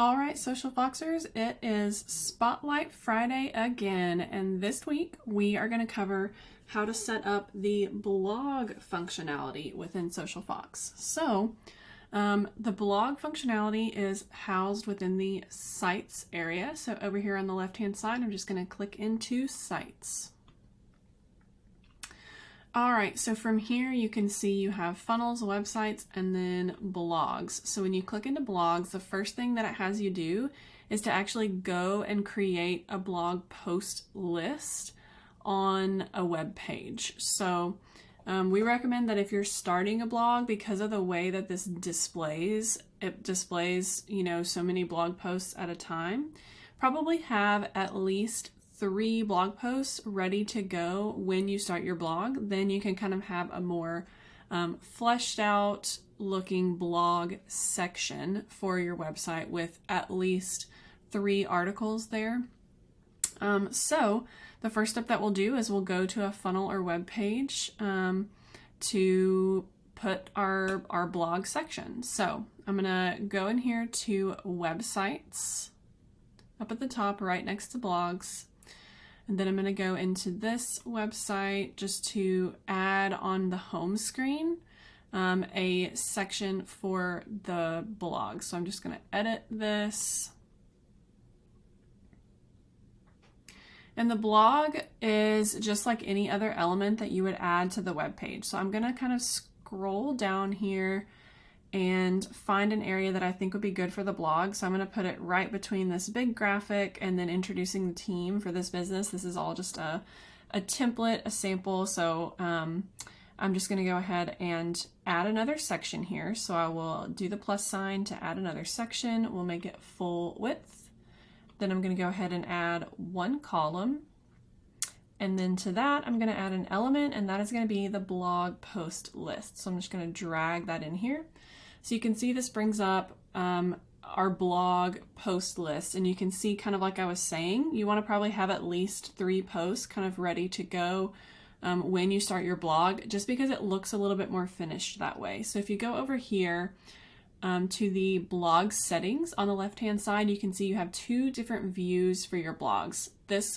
All right, Social Foxers, it is Spotlight Friday again, and this week we are going to cover how to set up the blog functionality within Social Fox. So, the blog functionality is housed within the Sites area. So over here on the left-hand side, I'm just going to click into Sites. All right, so from here you can see you have funnels, websites, and then blogs. So when you click into blogs, the first thing that it has you do is to actually go and create a blog post list on a web page. So we recommend that if you're starting a blog, because of the way that this displays, it displays, so many blog posts at a time, probably have at least 3 blog posts ready to go when you start your blog. Then you can kind of have a more fleshed out looking blog section for your website with at least 3 articles there. So the first step that we'll do is we'll go to a funnel or web page to put our blog section. So I'm gonna go in here to websites up at the top right next to blogs. And then I'm going to go into this website just to add on the home screen a section for the blog. So I'm just going to edit this. And the blog is just like any other element that you would add to the web page. So I'm going to kind of scroll down here and find an area that I think would be good for the blog. So I'm going to put it right between this big graphic and then introducing the team for this business. This is all just a template, a sample. So I'm just going to go ahead and add another section here. So I will do the plus sign to add another section. We'll make it full width. Then I'm going to go ahead and add 1 column. And then to that, I'm going to add an element, and that is going to be the blog post list. So I'm just going to drag that in here. So you can see this brings up our blog post list, and you can see, kind of like I was saying, you want to probably have at least 3 posts kind of ready to go when you start your blog, just because it looks a little bit more finished that way. So if you go over here to the blog settings on the left-hand side, you can see you have 2 different views for your blogs.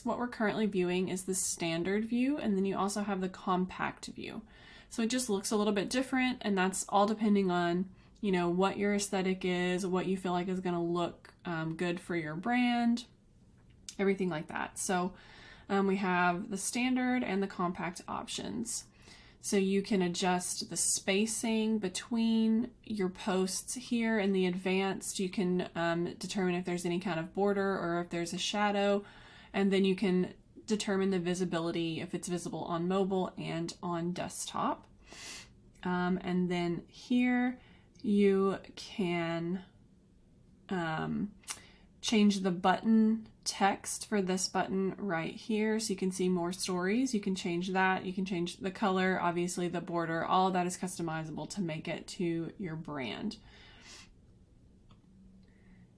What we're currently viewing is the standard view, and then you also have the compact view. So it just looks a little bit different, and that's all depending on what your aesthetic is, what you feel like is going to look good for your brand, everything like that. So we have the standard and the compact options. So you can adjust the spacing between your posts here. In the advanced, you can determine if there's any kind of border or if there's a shadow, and then you can determine the visibility if it's visible on mobile and on desktop. And then here, you can change the button text for this button right here. So you can see more stories. You can change that. You can change the color, obviously the border. All of that is customizable to make it to your brand.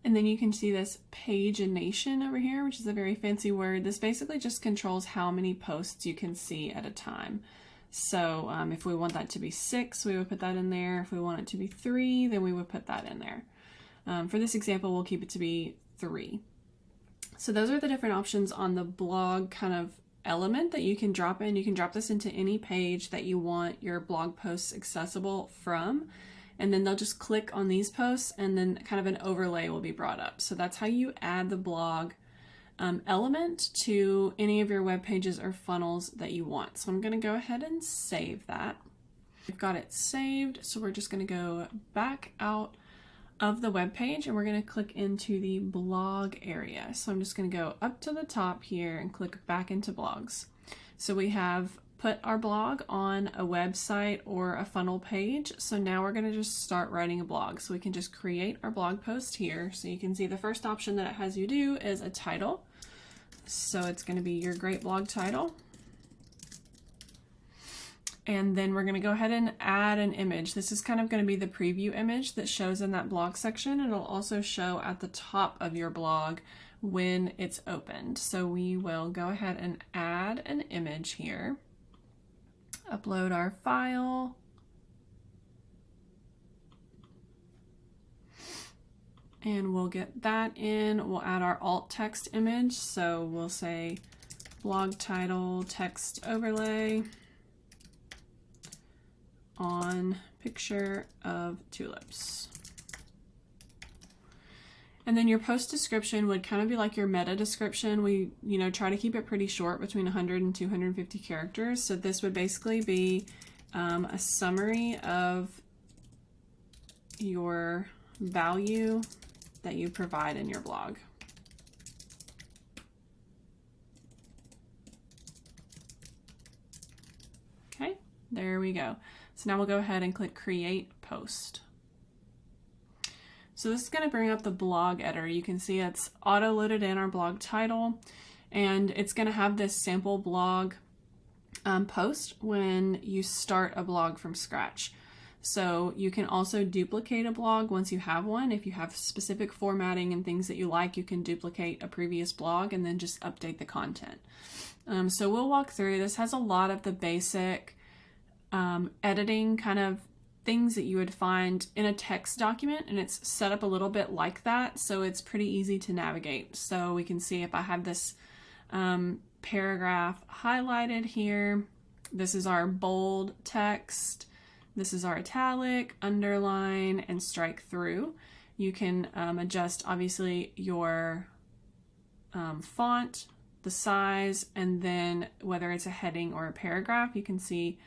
And then you can see this pagination over here, which is a very fancy word. This basically just controls how many posts you can see at a time. So if we want that to be 6, we would put that in there. If we want it to be 3, then we would put that in there. For this example, we'll keep it to be 3. So those are the different options on the blog kind of element that you can drop in. You can drop this into any page that you want your blog posts accessible from. And then they'll just click on these posts, and then kind of an overlay will be brought up. So that's how you add the blog element to any of your web pages or funnels that you want. So I'm going to go ahead and save that. We've got it saved, so we're just going to go back out of the web page and we're going to click into the blog area. So I'm just going to go up to the top here and click back into blogs. So we have put our blog on a website or a funnel page. So now we're going to just start writing a blog. So we can just create our blog post here. So you can see the first option that it has you do is a title. So it's going to be your great blog title. And then we're going to go ahead and add an image. This is kind of going to be the preview image that shows in that blog section. It'll also show at the top of your blog when it's opened. So we will go ahead and add an image here. Upload our file. And we'll get that in. We'll add our alt text image. So we'll say blog title text overlay on picture of tulips. And then your post description would kind of be like your meta description. We, try to keep it pretty short, between 100 and 250 characters. So this would basically be a summary of your value that you provide in your blog. Okay, there we go. So now we'll go ahead and click Create Post. So this is going to bring up the blog editor. You can see it's auto-loaded in our blog title, and it's going to have this sample blog post when you start a blog from scratch. So you can also duplicate a blog once you have one. If you have specific formatting and things that you like, you can duplicate a previous blog and then just update the content. So we'll walk through. This has a lot of the basic editing kind of things that you would find in a text document, and it's set up a little bit like that, so it's pretty easy to navigate. So we can see if I have this paragraph highlighted here, this is our bold text, this is our italic, underline, and strike through. You can adjust obviously your font, the size, and then whether it's a heading or a paragraph. You can see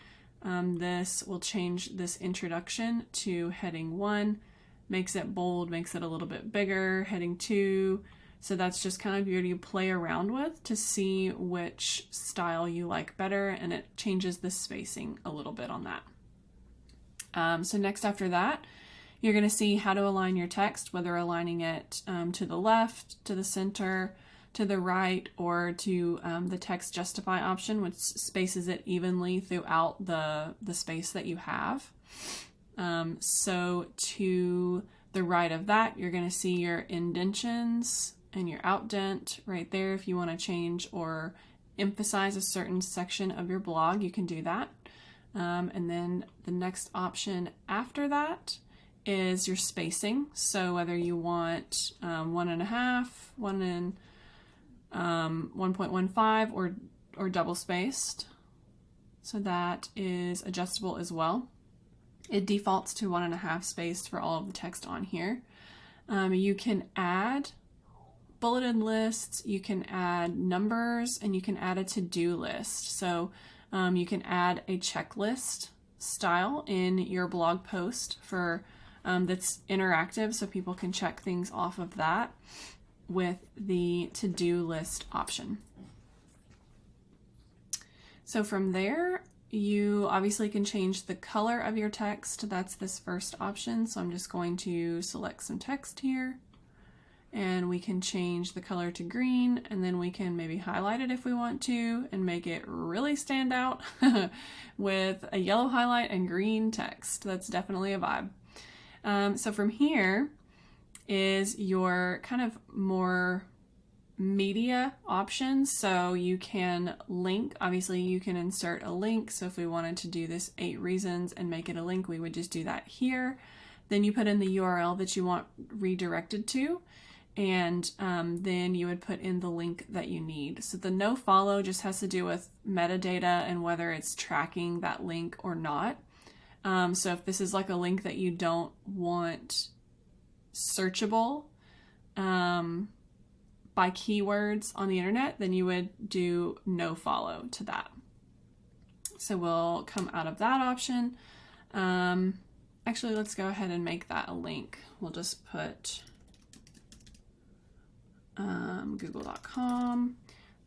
this will change this introduction to heading 1, makes it bold, makes it a little bit bigger, heading 2. So that's just kind of you play around with to see which style you like better, and it changes the spacing a little bit on that. So next after that, you're going to see how to align your text, whether aligning it to the left, to the center, to the right, or to the text justify option, which spaces it evenly throughout the space that you have. So to the right of that, you're going to see your indentions and your outdent right there. If you want to change or emphasize a certain section of your blog, you can do that. And then the next option after that is your spacing. So whether you want 1.5, 1.15 or double spaced. So that is adjustable as well. It defaults to 1.5 spaced for all of the text on here. You can add bulleted lists, you can add numbers, and you can add a to-do list. So you can add a checklist style in your blog post for that's interactive, so people can check things off of that with the to-do list option. So from there, you obviously can change the color of your text. That's this first option. So I'm just going to select some text here, and we can change the color to green, and then we can maybe highlight it if we want to and make it really stand out with a yellow highlight and green text. That's definitely a vibe. So from here is your kind of more media options. So you can link, obviously you can insert a link. So if we wanted to do this 8 reasons and make it a link, we would just do that here. Then you put in the URL that you want redirected to, and then you would put in the link that you need. So the no follow just has to do with metadata and whether it's tracking that link or not. So if this is like a link that you don't want searchable by keywords on the internet, then you would do no follow to that. So we'll come out of that option. Actually, let's go ahead and make that a link. We'll just put google.com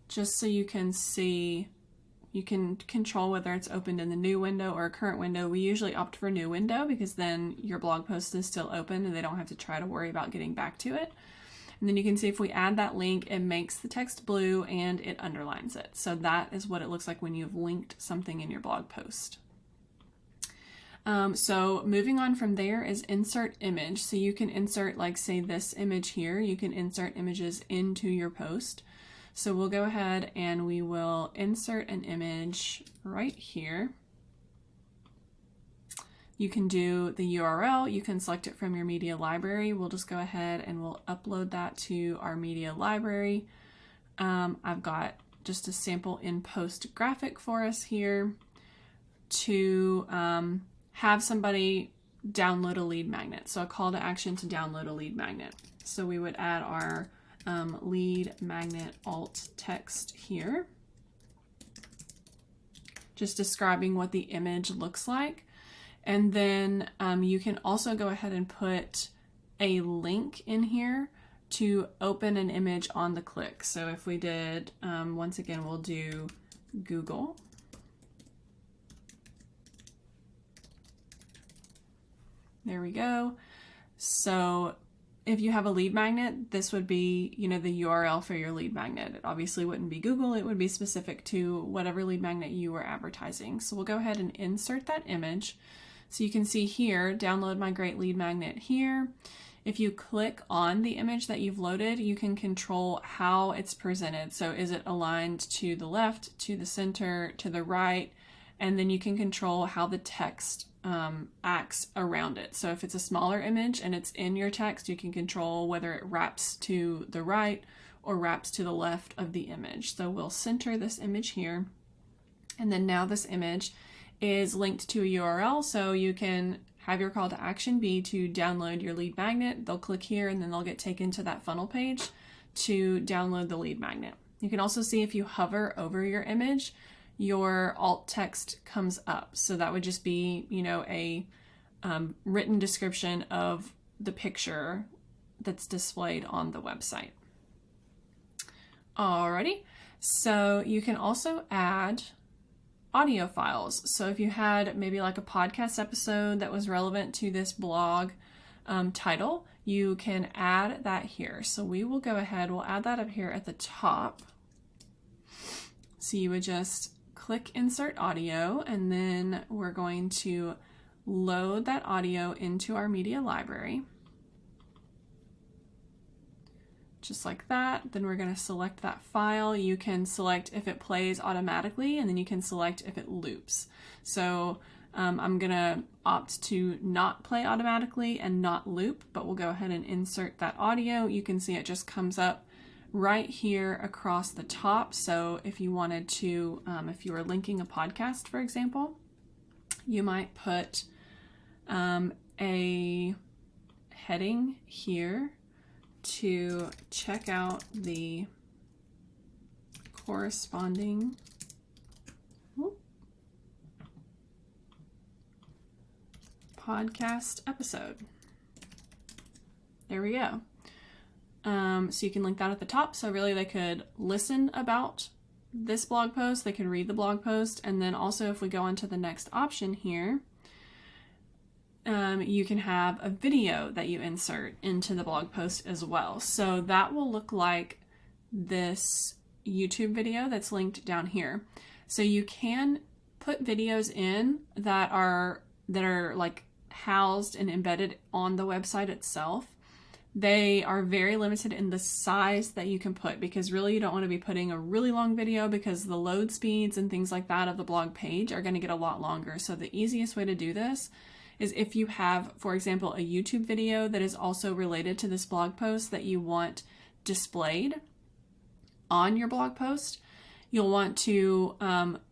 just so you can see. You can control whether it's opened in the new window or a current window. We usually opt for new window because then your blog post is still open and they don't have to try to worry about getting back to it. And then you can see if we add that link, it makes the text blue and it underlines it. So that is what it looks like when you've linked something in your blog post. So moving on from there is insert image. So you can insert, like say this image here, you can insert images into your post. So we'll go ahead and we will insert an image right here. You can do the URL, you can select it from your media library. We'll just go ahead and we'll upload that to our media library. I've got just a sample in post graphic for us here to have somebody download a lead magnet. So a call to action to download a lead magnet. So we would add our lead magnet alt text here, just describing what the image looks like. And then you can also go ahead and put a link in here to open an image on the click. So if we did, once again, we'll do Google. There we go. So if you have a lead magnet, this would be, you know, the URL for your lead magnet. It obviously wouldn't be Google, it would be specific to whatever lead magnet you were advertising. So we'll go ahead and insert that image. So you can see here, download my great lead magnet here. If you click on the image that you've loaded, you can control how it's presented. So is it aligned to the left, to the center, to the right? And then you can control how the text acts around it. So if it's a smaller image and it's in your text, you can control whether it wraps to the right or wraps to the left of the image. So we'll center this image here. And then now this image is linked to a URL, so you can have your call to action be to download your lead magnet. They'll click here and then they'll get taken to that funnel page to download the lead magnet. You can also see if you hover over your image, your alt text comes up. So that would just be, you know, a written description of the picture that's displayed on the website. Alrighty, so you can also add audio files. So if you had maybe like a podcast episode that was relevant to this blog title, you can add that here. So we will go ahead, we'll add that up here at the top. So you would just click insert audio, and then we're going to load that audio into our media library. Just like that. Then we're going to select that file. You can select if it plays automatically, and then you can select if it loops. So I'm going to opt to not play automatically and not loop, but we'll go ahead and insert that audio. You can see it just comes up right here across the top. So if you wanted to, if you were linking a podcast, for example, you might put a heading here to check out the corresponding podcast episode. There we go. So you can link that at the top. So really they could listen about this blog post, they could read the blog post, and then also if we go on to the next option here, you can have a video that you insert into the blog post as well. So that will look like this YouTube video that's linked down here. So you can put videos in that are like housed and embedded on the website itself. They are very limited in the size that you can put, because really you don't want to be putting a really long video, because the load speeds and things like that of the blog page are going to get a lot longer. So the easiest way to do this is if you have, for example, a YouTube video that is also related to this blog post that you want displayed on your blog post, you'll want to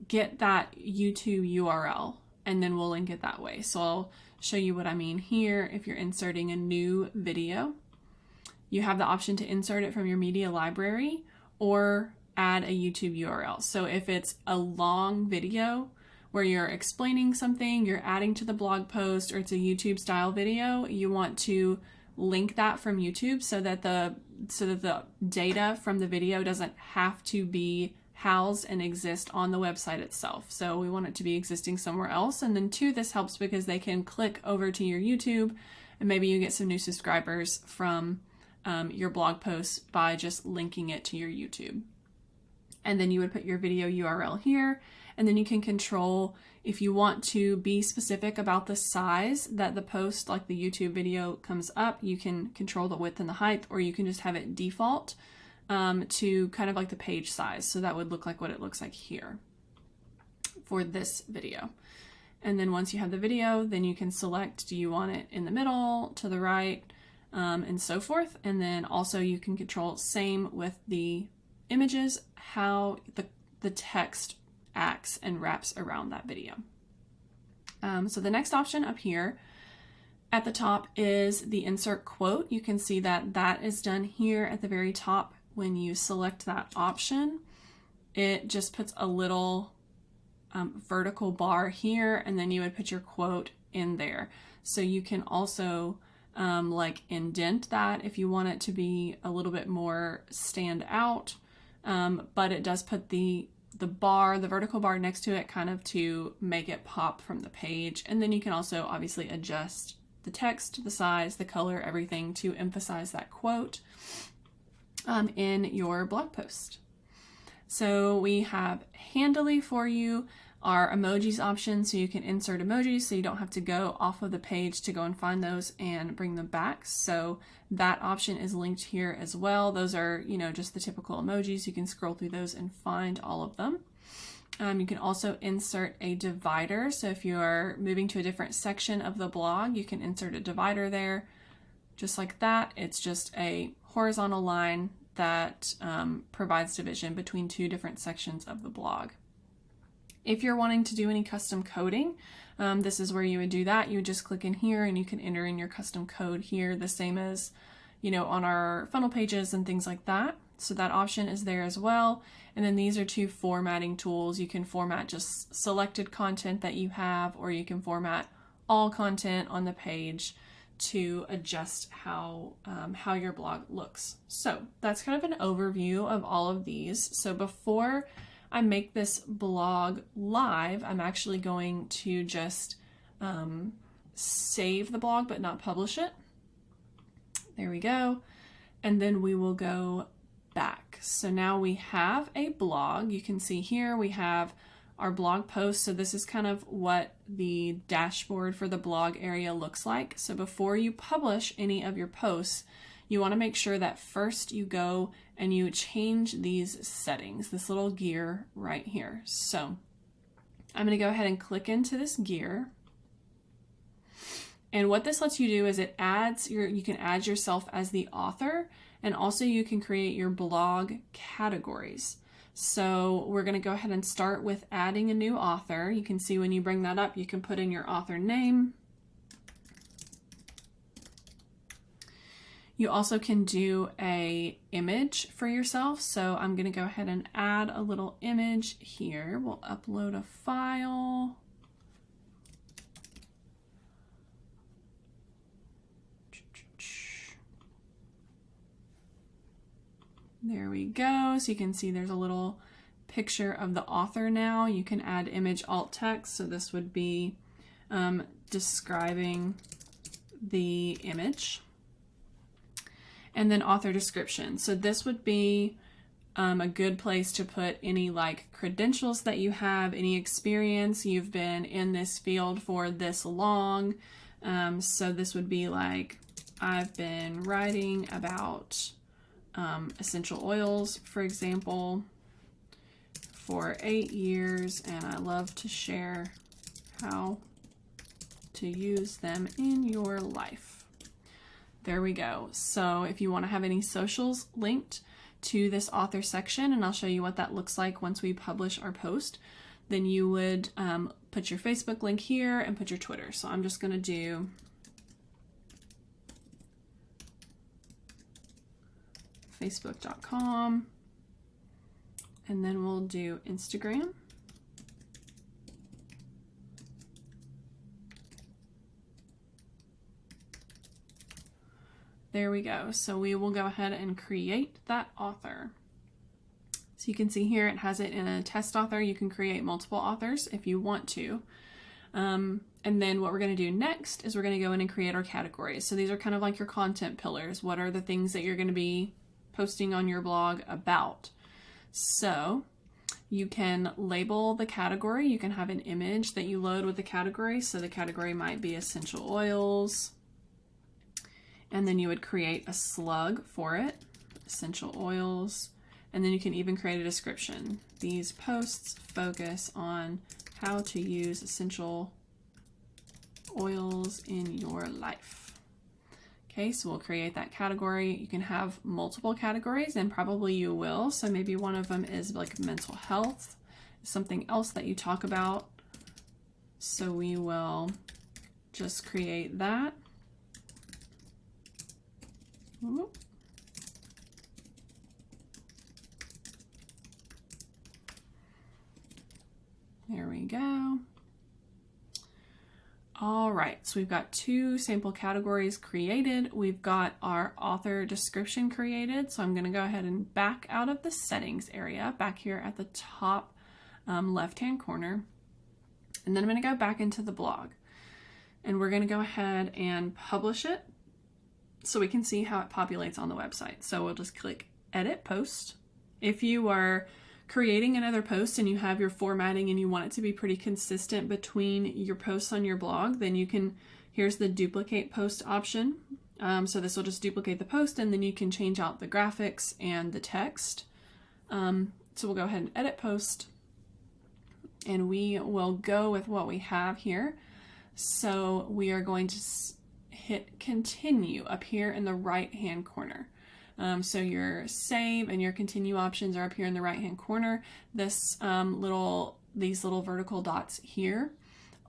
get that YouTube URL, and then we'll link it that way. So I'll show you what I mean here. If you're inserting a new video, you have the option to insert it from your media library or add a YouTube URL. So if it's a long video where you're explaining something, you're adding to the blog post, or it's a YouTube style video, you want to link that from YouTube so that the data from the video doesn't have to be housed and exist on the website itself. So we want it to be existing somewhere else. And then two, this helps because they can click over to your YouTube and maybe you get some new subscribers from your blog posts by just linking it to your YouTube. And then you would put your video URL here, and then you can control if you want to be specific about the size that the post, like the YouTube video, comes up. You can control the width and the height, or you can just have it default to kind of like the page size. So that would look like what it looks like here for this video. And then once you have the video, then you can select, do you want it in the middle, to the right, and so forth. And then also you can control, same with the images, how the text acts and wraps around that video. So the next option up here at the top is the insert quote. You can see that that is done here at the very top. When you select that option, it just puts a little vertical bar here, and then you would put your quote in there. So you can also like indent that if you want it to be a little bit more stand out, but it does put the vertical bar next to it kind of to make it pop from the page. And then you can also obviously adjust the text, the size, the color, everything to emphasize that quote in your blog post. So we have handily for you our emojis option, so you can insert emojis so you don't have to go off of the page to go and find those and bring them back. So that option is linked here as well. Those are, just the typical emojis. You can scroll through those and find all of them. You can also insert a divider. So if you are moving to a different section of the blog, you can insert a divider there. Just like that, it's just a horizontal line that provides division between two different sections of the blog. If you're wanting to do any custom coding, this is where you would do that. You would just click in here and you can enter in your custom code here, the same as, on our funnel pages and things like that. So that option is there as well. And then these are two formatting tools. You can format just selected content that you have, or you can format all content on the page to adjust how your blog looks. So that's kind of an overview of all of these. So before I make this blog live, I'm actually going to just save the blog but not publish it. There we go. And then we will go back. So now we have a blog. You can see here we have our blog post. So this is kind of what the dashboard for the blog area looks like. So before you publish any of your posts, you want to make sure that first you go and you change these settings, this little gear right here. So I'm going to go ahead and click into this gear. And what this lets you do is it adds you can add yourself as the author, and also you can create your blog categories. So we're going to go ahead and start with adding a new author. You can see when you bring that up, you can put in your author name. You also can do a image for yourself. So I'm going to go ahead and add a little image here. We'll upload a file. There we go. So you can see there's a little picture of the author now. You can add image alt text. So this would be describing the image. And then author description. So this would be a good place to put any like credentials that you have, any experience, you've been in this field for this long. So this would be like, I've been writing about essential oils, for example, for 8 years, and I love to share how to use them in your life. There we go. So if you want to have any socials linked to this author section, and I'll show you what that looks like once we publish our post, then you would put your Facebook link here and put your Twitter. So I'm just going to do facebook.com, and then we'll do Instagram. There we go. So we will go ahead and create that author. So you can see here it has it in a test author. You can create multiple authors if you want to. And then what we're going to do next is we're going to go in and create our categories. So these are kind of like your content pillars. What are the things that you're going to be posting on your blog about? So you can label the category. You can have an image that you load with the category. So the category might be essential oils. And then you would create a slug for it, essential oils. And then you can even create a description. These posts focus on how to use essential oils in your life. Okay, so we'll create that category. You can have multiple categories, and probably you will. So maybe one of them is like mental health, something else that you talk about. So we will just create that. Whoop. There we go. All right, so we've got 2 sample categories created. We've got our author description created. So I'm going to go ahead and back out of the settings area, back here at the top left-hand corner. And then I'm going to go back into the blog. And we're going to go ahead and publish it so we can see how it populates on the website. So we'll just click Edit Post. If you are creating another post and you have your formatting and you want it to be pretty consistent between your posts on your blog, then you can, here's the duplicate post option. So this will just duplicate the post, and then you can change out the graphics and the text. So we'll go ahead and edit post, and we will go with what we have here. So we are going to hit continue up here in the right hand corner. So your save and your continue options are up here in the right hand corner. This these little vertical dots here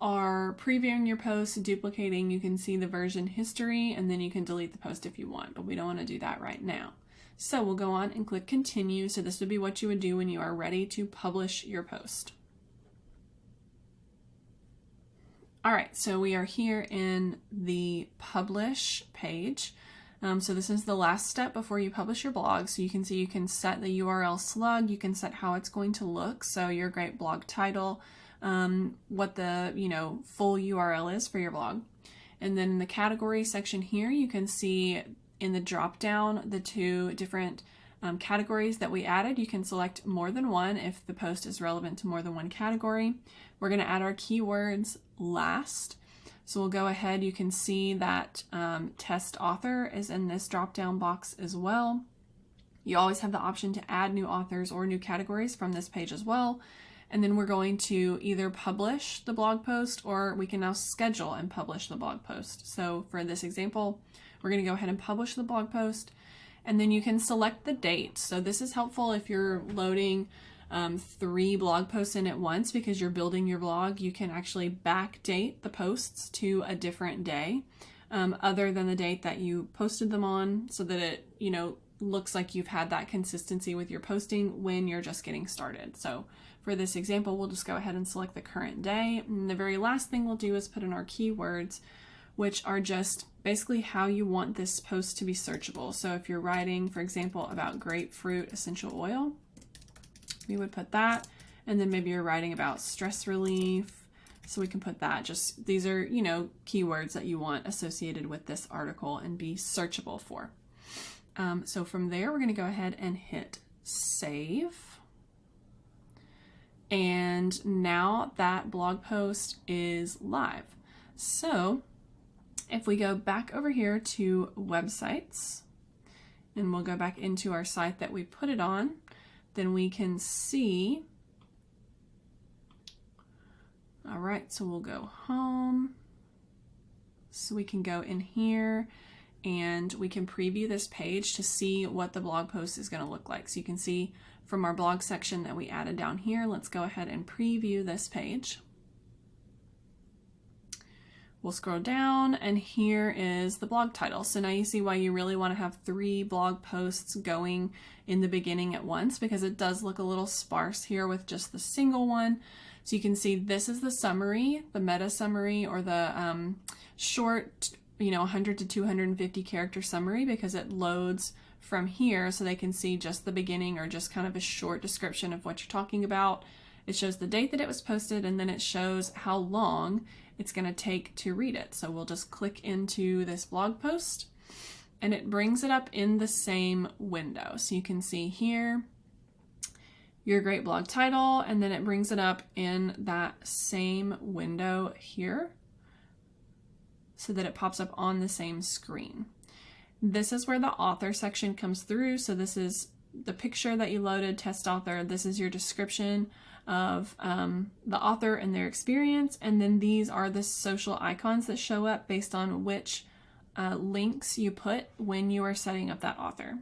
are previewing your post, duplicating. You can see the version history, and then you can delete the post if you want, but we don't want to do that right now. So we'll go on and click continue. So this would be what you would do when you are ready to publish your post. All right, so we are here in the publish page. So this is the last step before you publish your blog. So you can see you can set the URL slug, you can set how it's going to look. So your great blog title, what the full URL is for your blog. And then in the category section here, you can see in the drop down the 2 different categories that we added. You can select more than one if the post is relevant to more than one category. We're going to add our keywords last. So we'll go ahead, you can see that test author is in this drop down box as well. You always have the option to add new authors or new categories from this page as well. And then we're going to either publish the blog post, or we can now schedule and publish the blog post. So for this example, we're going to go ahead and publish the blog post, and then you can select the date. So this is helpful if you're loading 3 blog posts in at once because you're building your blog. You can actually backdate the posts to a different day other than the date that you posted them on, so that it looks like you've had that consistency with your posting when you're just getting started. So for this example, we'll just go ahead and select the current day. And the very last thing we'll do is put in our keywords, which are just basically how you want this post to be searchable. So if you're writing, for example, about grapefruit essential oil, we would put that. And then maybe you're writing about stress relief, so we can put that. Just these are, keywords that you want associated with this article and be searchable for. So from there, we're going to go ahead and hit save. And now that blog post is live. So if we go back over here to websites, and we'll go back into our site that we put it on, then we can see. All right, so we'll go home. So we can go in here and we can preview this page to see what the blog post is going to look like. So you can see from our blog section that we added down here. Let's go ahead and preview this page. We'll scroll down, and here is the blog title. So now you see why you really want to have 3 blog posts going in the beginning at once, because it does look a little sparse here with just the single one. So you can see this is the summary, the meta summary, or the short, 100 to 250 character summary, because it loads from here so they can see just the beginning or just kind of a short description of what you're talking about. It shows the date that it was posted, and then it shows how long it's going to take to read it. So we'll just click into this blog post, and it brings it up in the same window. So you can see here your great blog title, and then it brings it up in that same window here so that it pops up on the same screen. This is where the author section comes through. So this is the picture that you loaded, test author. This is your description of the author and their experience. And then these are the social icons that show up based on which links you put when you are setting up that author.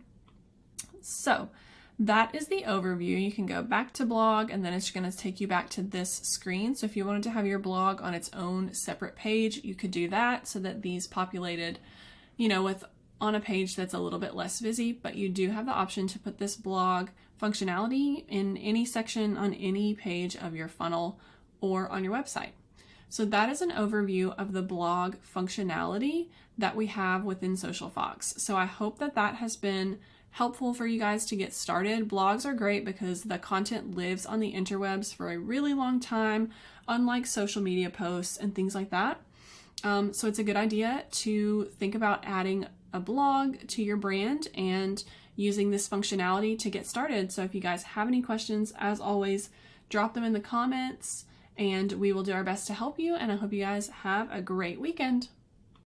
So that is the overview. You can go back to blog and then it's going to take you back to this screen. So if you wanted to have your blog on its own separate page, you could do that so that these populated, with on a page that's a little bit less busy, but you do have the option to put this blog functionality in any section on any page of your funnel or on your website. So that is an overview of the blog functionality that we have within Social Fox. So I hope that that has been helpful for you guys to get started. Blogs are great because the content lives on the interwebs for a really long time, unlike social media posts and things like that. So it's a good idea to think about adding a blog to your brand and using this functionality to get started. So if you guys have any questions, as always, drop them in the comments and we will do our best to help you. And I hope you guys have a great weekend.